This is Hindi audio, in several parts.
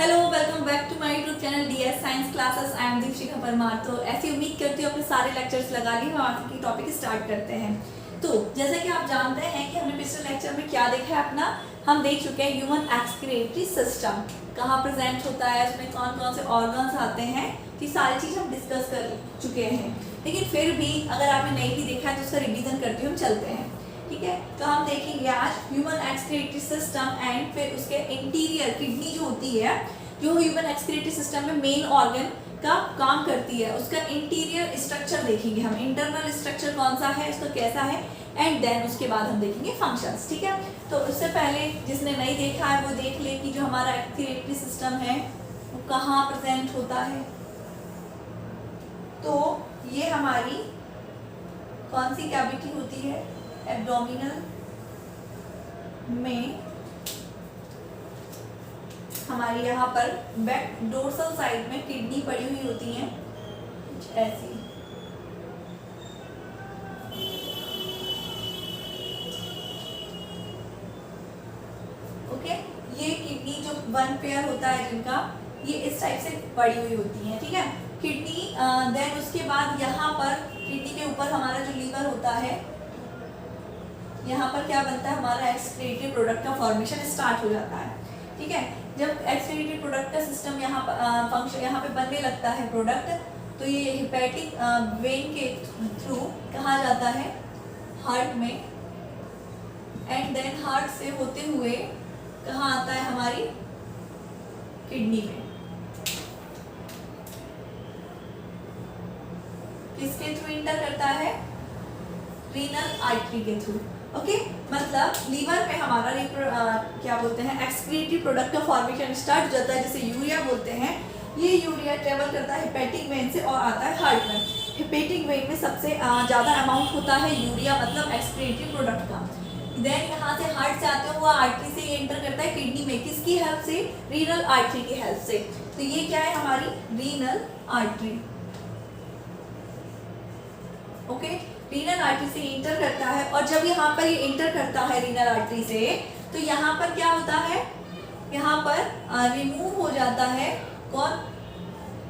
Hello, welcome back to my YouTube channel DS science classes. I am Dikshika Parmar. तो ऐसी उम्मीद करती हूँ अपने सारे लेक्चर्स लगा लिए, हम आज की टॉपिक स्टार्ट करते हैं। तो जैसे कि आप जानते हैं कि हमने पिछले लेक्चर में क्या देखा है अपना, हम देख चुके हैं ह्यूमन एक्सक्रीटरी सिस्टम कहाँ प्रेजेंट होता है, उसमें कौन कौन से ऑर्गन्स आते हैं, ये सारी चीज़ हम डिस्कस कर चुके हैं। लेकिन फिर भी अगर आपने नहीं भी देखा है तो उसका रिवीजन करते हुए हम चलते हैं, ठीक है। तो हम देखेंगे आज ह्यूमन एक्सक्रीटरी सिस्टम एंड फिर उसके इंटीरियर किडनी जो होती है, जो ह्यूमन एक्सक्रीटरी सिस्टम में मेन ऑर्गन का काम करती है, उसका इंटीरियर स्ट्रक्चर देखेंगे हम, इंटरनल स्ट्रक्चर कौन सा है, उसका कैसा है, एंड देन उसके बाद हम देखेंगे फंक्शंस, ठीक है। तो उससे पहले जिसने नहीं देखा है वो देख ले कि जो हमारा एक्सक्रीटरी सिस्टम है वो कहाँ प्रेजेंट होता है। तो ये हमारी कौन सी कैविटी होती है, एब्डोमिनल में हमारी यहाँ पर बैक डोर्सल साइड में किडनी पड़ी हुई होती है कुछ ऐसी। ओके, ये किडनी जो वन पेयर होता है जिनका, ये इस टाइप से पड़ी हुई होती है, ठीक है। किडनी देन उसके बाद यहाँ पर किडनी के ऊपर हमारा जो लीवर होता है, यहाँ पर क्या बनता है, हमारा एक्सक्रीटरी प्रोडक्ट का फॉर्मेशन स्टार्ट हो जाता है, ठीक है। जब एक्सक्रीटरी प्रोडक्ट का सिस्टम यहाँ पर फंक्शन यहाँ पे बनने लगता है प्रोडक्ट, तो ये हेपेटिक वेन के थ्रू कहाँ जाता है, हार्ट में, एंड देन हार्ट से होते हुए कहाँ आता है, हमारी किडनी में। किसके थ्रू इंटर करता है, रीनल आर्टरी के थ्रू। ओके, मतलब लीवर पे हमारा क्या बोलते हैं, एक्सक्रीटरी प्रोडक्ट का फॉर्मेशन स्टार्ट हो जाता है, जिसे यूरिया बोलते हैं। ये यूरिया ट्रेवल करता है हेपेटिक वेन से और आता है हार्ट में। हेपेटिक वेन में सबसे ज़्यादा अमाउंट होता है यूरिया, मतलब एक्सक्रीटरी प्रोडक्ट का। देन यहाँ से हार्ट से आते हुआ आर्टरी से ये एंटर करता है किडनी में, किसकी हेल्प से, रीनल आर्टरी की हेल्प से। तो ये क्या है, हमारी renal artery. Okay, renal artery से इंटर करता है, और जब यहाँ पर ये इंटर करता है रीनल आर्टरी से, तो यहाँ पर क्या होता है, यहाँ पर रिमूव हो जाता है, कौन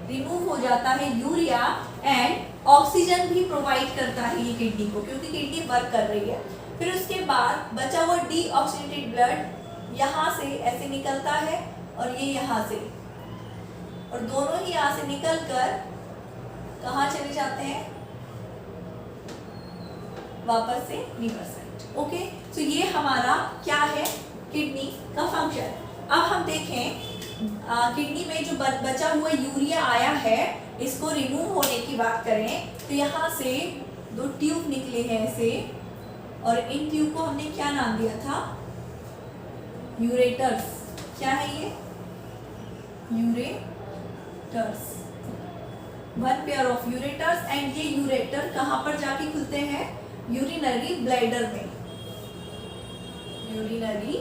रिमूव हो जाता है, यूरिया, एंड ऑक्सीजन भी प्रोवाइड करता है ये किडनी को, क्योंकि किडनी वर्क कर रही है। फिर उसके बाद बचा हुआ डीऑक्सीडेटेड ब्लड यहाँ से ऐसे निकलता है, और ये यहाँ से, और दोनों ही यहाँ से निकल कर कहाँ चले जाते हैं, वापस से लीवर साइड। ओके, तो ये हमारा क्या है, किडनी का फंक्शन। अब हम देखें किडनी में जो बचा हुआ यूरिया आया है, इसको रिमूव होने की बात करें तो यहाँ से दो ट्यूब निकले हैं ऐसे, और इन ट्यूब को हमने क्या नाम दिया था, यूरेटर्स। क्या है ये, ureters, one pair of ureters. And ये यूरेटर कहाँ पर जाके खुलते हैं, यूरिनरी ब्लैडर में, यूरिनरी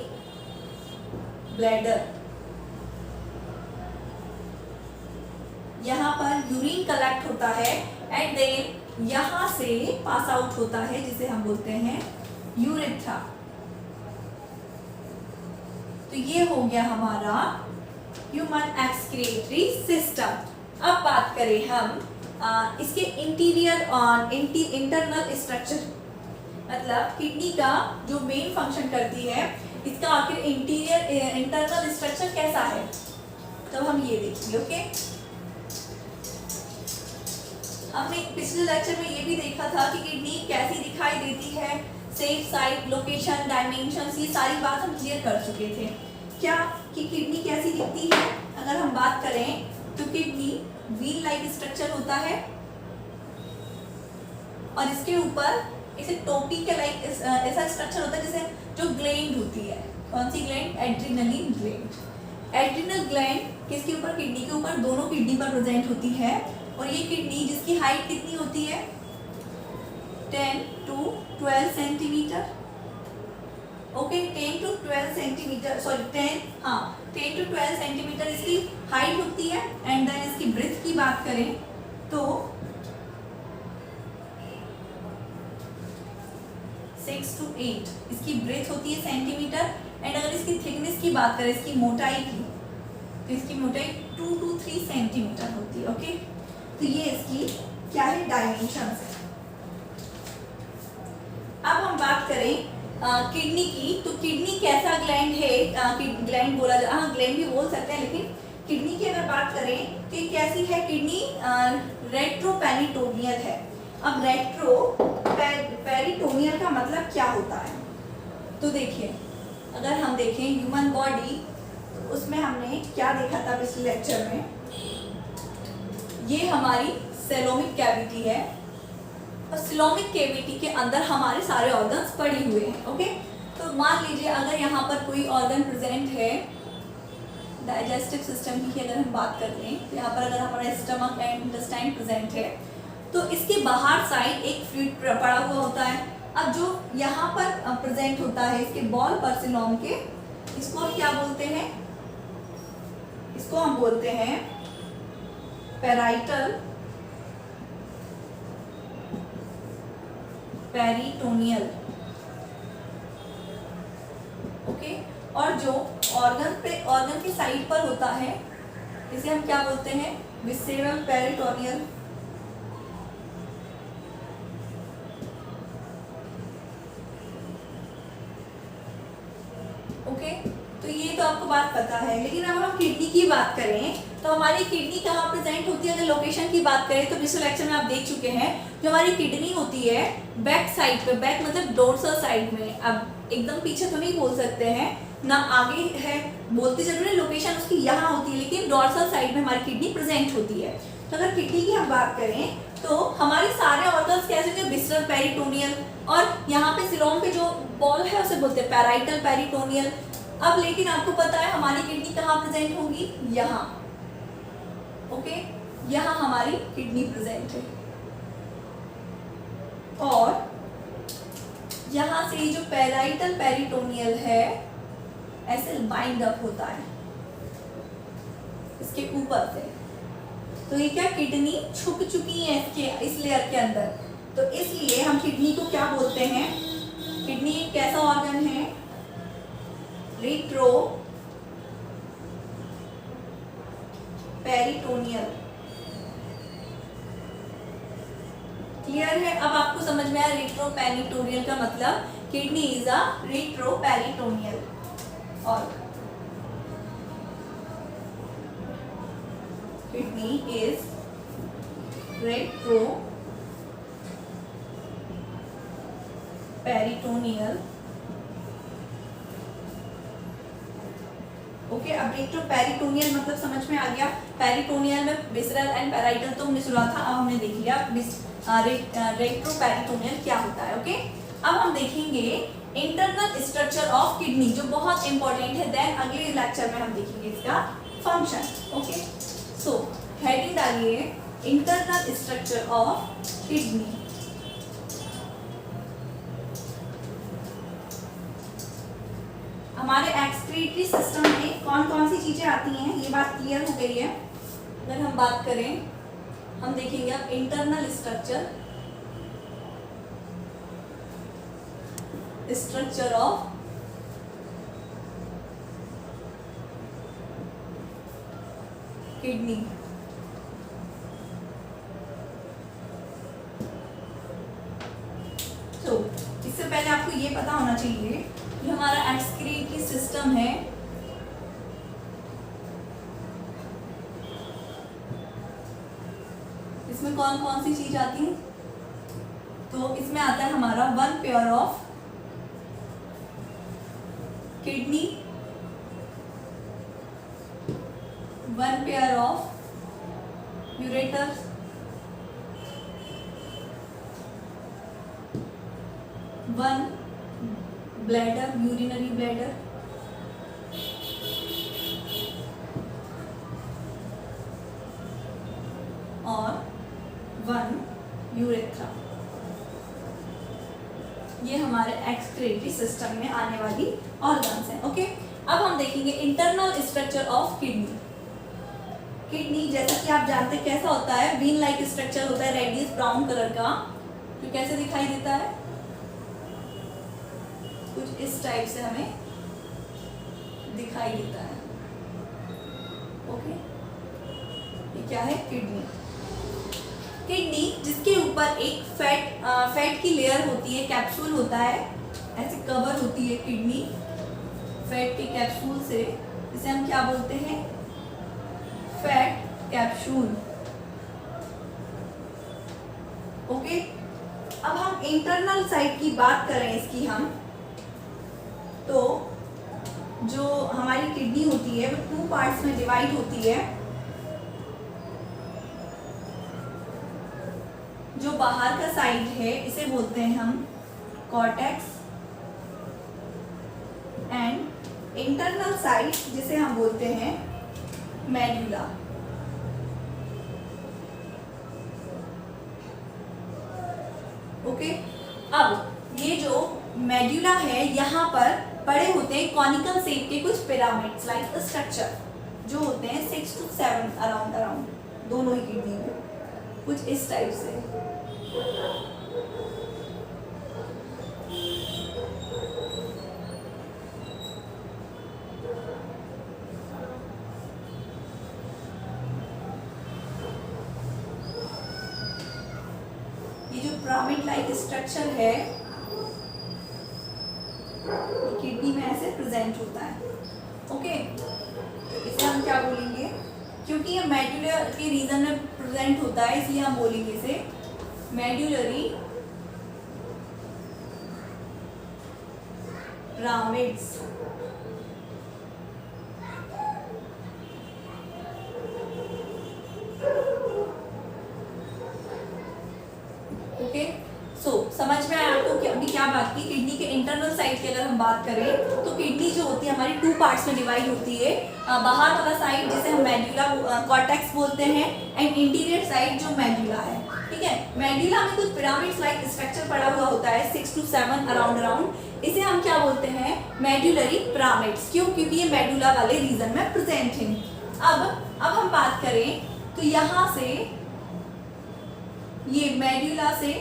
ब्लैडर। यहाँ पर यूरिन कलेक्ट होता है, एंड देन यहाँ से पास आउट होता है, जिसे हम बोलते हैं यूरेथ्रा। तो ये हो गया हमारा ह्यूमन एक्सक्रीटरी सिस्टम। अब बात करें हम इसके इंटीरियर इंटरनल स्ट्रक्चर, मतलब किडनी का जो मेन फंक्शन करती है, इसका आखिर इंटीरियर इंटरनल स्ट्रक्चर कैसा है, तो हम ये देखेंगे। ओके, हमने पिछले लेक्चर में ये भी देखा था कि किडनी कैसी दिखाई देती है, शेप, साइज, लोकेशन, डायमेंशंस, ये सारी बात हम क्लियर कर चुके थे। क्या कि किडनी कैसी दिखती है, अगर हम बात करें तो किडनी व्हील लाइक स्ट्रक्चर होता है, और इसके ऊपर इसे टोपी के लाइक ऐसा स्ट्रक्चर होता है, जैसे जो ग्लैंड होती है, कौन सी gland, adrenaline gland. Adrenal gland किसके ऊपर, किडनी के ऊपर, दोनों किडनी पर प्रेजेंट होती है। और ये किडनी जिसकी हाइट कितनी होती है, 10 to 12 centimetre. Okay, 10 to 12 centimetre, sorry 10 to 12 centimetre इसकी हाइट होती है। एंड देन इसकी ब्रेथ की बात करें तो 6 to 8 इसकी ब्रेथ होती है सेंटीमीटर। एंड अगर इसकी थिकनेस की बात करें, इसकी मोटाई की, इसकी मोटाई 2 to 3 सेंटीमीटर होती है। ओके, तो ये इसकी क्या है, डायमेंशंस है। अब हम बात करें किडनी की, तो किडनी कैसा ग्लैंड है, ग्लैंड बोला जा, हाँ ग्लैंड भी बोल सकते हैं, लेकिन किडनी की अगर बात करें तो ये कैसी है किडनी, रेट्रोपेरिटोनियल है। अब पेरिटोनियल का मतलब क्या होता है, तो देखिए अगर हम देखें ह्यूमन बॉडी, तो उसमें हमने क्या देखा था पिछले लेक्चर में, ये हमारी सेलोमिक कैविटी है और सिलोमिक कैविटी के अंदर हमारे सारे ऑर्गन्स पड़े हुए हैं। ओके, तो मान लीजिए अगर यहाँ पर कोई ऑर्गन प्रेजेंट है, डाइजेस्टिव सिस्टम की अगर हम बात कर लें, तो यहाँ पर अगर हमारा स्टमक एंड इंटेस्टाइन प्रेजेंट है, तो इसके बाहर साइड एक फ्लूइड पड़ा हुआ होता है। अब जो यहाँ पर प्रेजेंट होता है इसके बॉल पर सिलोम के, इसको हम क्या बोलते हैं, इसको हम बोलते हैं पैराइटल पेरिटोनियल। ओके, और जो ऑर्गन के साइड पर होता है इसे हम क्या बोलते हैं, विसेरल पेरिटोनियल। ओके, तो ये तो आपको बात पता है, लेकिन अब हम किडनी की बात करें तो हमारी किडनी कहाँ प्रेजेंट होती है, अगर लोकेशन की बात करें तो पिछले लेक्चर में आप देख चुके हैं, जो हमारी किडनी होती है बैक साइड पे, बैक मतलब डोर्सल साइड में, अब एकदम पीछे तो नहीं बोल सकते हैं ना, आगे है बोलती जरूर है, लोकेशन उसकी यहाँ होती है, लेकिन डोर्सल साइड में हमारी किडनी प्रेजेंट होती है। तो अगर किडनी की हम बात करें तो हमारे सारे ऑर्गन्स कैसे होते हैं, विसरल पेरिटोनियल, और यहाँ पे सिलोम पे जो बॉल है उसे बोलते हैं पैराइटल पेरिटोनियल। अब लेकिन आपको पता है हमारी किडनी कहाँ प्रेजेंट होगी, यहाँ। ओके, यहाँ हमारी किडनी प्रेजेंट है, और यहाँ से जो पैराइटल पेरिटोनियल है ऐसे बाइंड अप होता है इसके ऊपर से, तो ये क्या किडनी छुप चुकी है इसके इस लेयर के अंदर, तो इसलिए हम किडनी को क्या बोलते हैं, किडनी एक कैसा ऑर्गन है, रेट्रो पेरिटोनियल। क्लियर है, अब आपको समझ में आया रेट्रो पेरिटोनियल का मतलब, kidney is a retro peritoneal organ. Kidney is retroperitoneal. Okay, अब रेट्रोपेरिटोनियल मतलब समझ में आ गया, पेरिटोनियल में विसरल एंड पैराइटल तो हमने सुना था, अब हमने देख लिया रेट्रोपेरिटोनियल क्या होता है। ओके, अब हम देखेंगे इंटरनल स्ट्रक्चर ऑफ किडनी, जो बहुत इंपॉर्टेंट है, देन अगले लेक्चर में हम देखेंगे इसका फंक्शन। ओके, सो हेडिंग डालिए इंटरनल स्ट्रक्चर ऑफ किडनी। हमारे एक्सक्रीटरी सिस्टम में कौन कौन सी चीजें आती हैं, ये बात क्लियर हो गई है। अगर हम बात करें, हम देखेंगे अब इंटरनल स्ट्रक्चर ऑफ किडनी। तो इससे पहले आपको ये पता होना चाहिए, जो हमारा एक्सक्रीटरी सिस्टम है, इसमें कौन कौन सी चीज आती है, तो इसमें आता है हमारा one pair of kidney, one pair of ureter, one bladder, urinary bladder, और वन यूरेथ्रा। ये हमारे एक्सक्रीटरी सिस्टम में आने वाली ऑर्गन्स हैं। ओके, अब हम देखेंगे internal structure of kidney. Kidney जैसा कि आप जानते हैं कैसा होता है, वेन लाइक स्ट्रक्चर होता है, रेडियस ब्राउन कलर का, जो कैसे दिखाई देता है, कुछ इस टाइप से हमें दिखाई देता है। क्या है? किडनी। किडनी जिसके ऊपर एक फैट की लेयर होती है, कैप्सूल होता है, ऐसे कवर होती है किडनी फैट के कैप्सूल से, इसे हम क्या बोलते हैं? Fat capsule. ओके, अब हम इंटरनल साइड की बात करें इसकी हम, तो जो हमारी किडनी होती है वो 2 पार्ट्स में डिवाइड होती है। जो बाहर का साइड है इसे बोलते हैं हम कॉर्टेक्स, एंड इंटरनल साइड जिसे हम बोलते हैं मेडुला। ओके, अब ये जो मेडुला है यहाँ पर पड़े होते हैं कॉनिकल शेप के कुछ पिरामिड्स लाइक स्ट्रक्चर जो होते हैं 6 to 7 अराउंड दोनों ही किडनी में, कुछ इस टाइप से। ये जो पिरामिड लाइक स्ट्रक्चर है किडनी में ऐसे प्रेजेंट होता है। ओके, तो इसे हम क्या बोलेंगे? क्योंकि ये मेडुला के रीजन में प्रेजेंट होता है इसलिए हम बोलेंगे इसे मेडुलरी पिरामिड्स। ओके, सो समझ में आया आपको कि अभी क्या बात की? किडनी के इंटरनल साइड की अगर हम बात करें तो किडनी जो होती है हमारी 2 पार्ट्स में डिवाइड होती है। बाहर वाला साइड जिसे हम मेडुला कॉर्टेक्स बोलते हैं, एंड इंटीरियर साइड जो मेडुला है। ठीक है, मेडुला में कुछ पिरामिड्स लाइक स्ट्रक्चर पड़ा हुआ होता है 6 to 7 अराउंड। इसे हम क्या बोलते हैं? Medullary pyramids. क्यों? क्योंकि ये मेडुला वाले रीजन में प्रेजेंट है। अब हम बात करें तो यहाँ से ये मेडुला से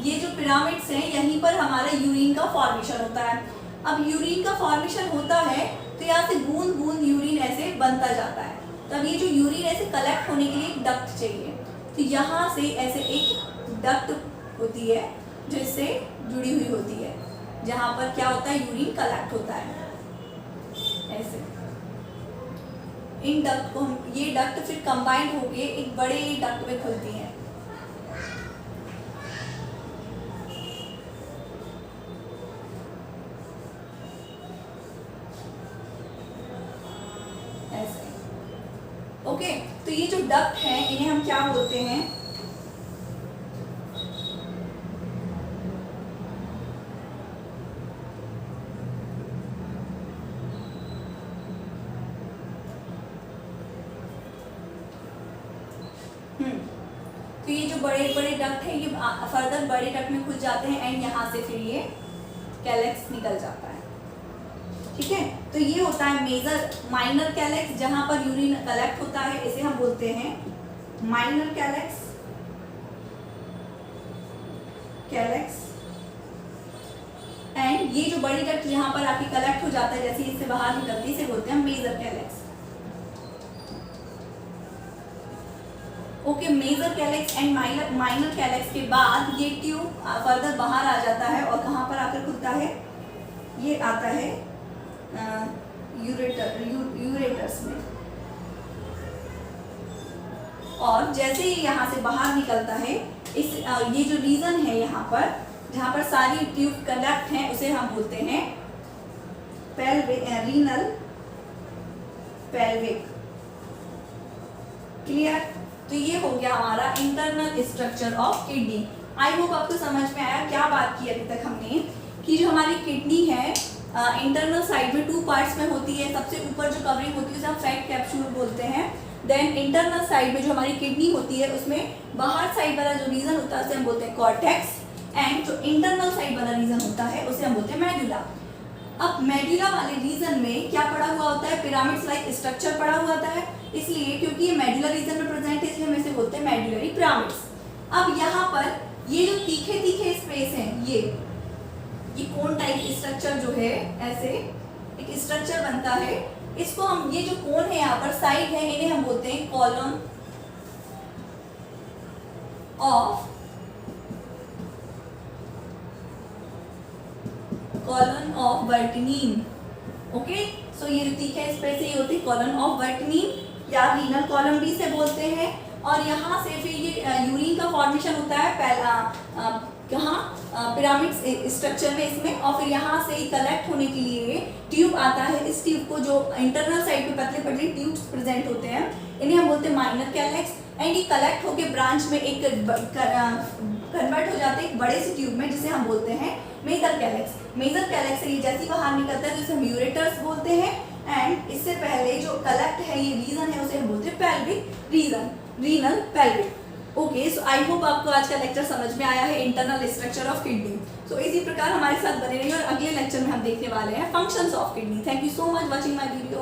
ये जो पिरामिड्स हैं यहीं पर हमारा यूरिन का फॉर्मेशन होता है। अब यूरिन का फॉर्मेशन होता है तो यहाँ से बूंद बूंद यूरिन ऐसे बनता जाता है। तब ये जो यूरिन ऐसे कलेक्ट होने के लिए एक डक्ट चाहिए, तो यहाँ से ऐसे एक डक्ट होती है जो इससे जुड़ी हुई होती है, जहाँ पर क्या होता है? यूरिन कलेक्ट होता है ऐसे। इन डक्ट को हम, ये डक्ट फिर कंबाइंड होके एक बड़े डक्ट में खुलती हैं। ऐसे। ओके, तो ये जो डक्ट है इन्हें हम क्या बोलते हैं? तो ये जो बड़े बड़े डक्ट है ये फर्दर बड़े डक्ट में खुल जाते हैं एंड यहाँ से फिर ये कैलेक्स निकल जाता है। ठीक है, तो ये होता है मेजर माइनर कैलेक्स जहां पर यूरिन कलेक्ट होता है, इसे हम बोलते हैं माइनर कैलेक्स। एंड ये जो बड़ी डक्ट जहां पर आके कलेक्ट हो जाता है जैसे इससे बाहर निकलती है इसे बोलते हैं major calyx. Okay, major calyx and minor calyx के बाद ये ट्यूब फर्दर बाहर आ जाता है और कहाँ पर आकर खुलता है? ये आता है यूरेटर्स में। और जैसे ही यहाँ से बाहर निकलता है इस ये जो रीजन है यहाँ पर जहाँ पर सारी ट्यूब कलेक्ट हैं उसे हम बोलते हैं रीनल पेल्विक। क्लियर? तो ये हो गया हमारा internal structure of kidney. I hope आपको समझ में आया। क्या बात की अभी तक हमने कि जो हमारी किडनी है इंटरनल साइड में 2 पार्ट्स में होती है। सबसे ऊपर जो कवरिंग होती है उसे हम फैट कैप्सूल बोलते हैं। देन इंटरनल साइड में जो हमारी किडनी होती है उसमें बाहर साइड वाला जो रीजन होता है उसे हम बोलते हैं कॉर्टेक्स, एंड जो इंटरनल साइड वाला रीजन होता है उसे हम बोलते हैं मेडुला। अब मेडुला वाले रीजन में क्या पड़ा हुआ होता है? पिरामिड्स लाइक स्ट्रक्चर पड़ा हुआ होता है, इसलिए क्योंकि ये मेडुला रीजन में प्रेजेंट है इसलिए हम इसे बोलते हैं मेडुलरी पिरामिड्स। अब यहाँ पर ये जो तीखे तीखे स्पेस हैं ये कोन टाइप स्ट्रक्चर जो है ऐसे एक स्ट्रक्चर बनता है, इसको हम ये जो कोन है यहाँ यहाँ पर साइड है, इन्हें हम बोलते हैं कॉलम ऑफ वर्टनीन। ओके, सो ये रीतिक है, इस पर से ये होती है कॉलम ऑफ वर्टनीन या रीनल कॉलम भी से बोलते हैं। और यहाँ से फिर ये यूरिन का फॉर्मेशन होता है पहला कहाँ पिरामिड स्ट्रक्चर में इसमें, और फिर यहाँ से कलेक्ट होने के लिए ट्यूब आता है। इस ट्यूब को जो इंटरनल साइड पे पतले पतले ट्यूब्स प्रेजेंट होते हैं, इन्हें हम बोलते हैं माइनर कैलेक्स। एंड ये कलेक्ट होके ब्रांच में एक कन्वर्ट हो जाते हैं एक बड़े से ट्यूब में, जिसे हम बोलते हैं मेजर कैलेक्स। मेजर कैलेक्स से ये जैसे बाहर निकलता है तो इसे हम यूरेटर्स बोलते हैं। एंड इससे पहले जो कलेक्ट है ये रीजन है, उसे हम बोलते हैं pelvic region, renal pelvic. Okay, so I hope आपको आज का लेक्चर समझ में आया है, इंटरनल स्ट्रक्चर ऑफ किडनी। सो इसी प्रकार हमारे साथ बने रहिए और अगले लेक्चर में हम देखने वाले हैं functions of kidney. Thank you so much watching my video.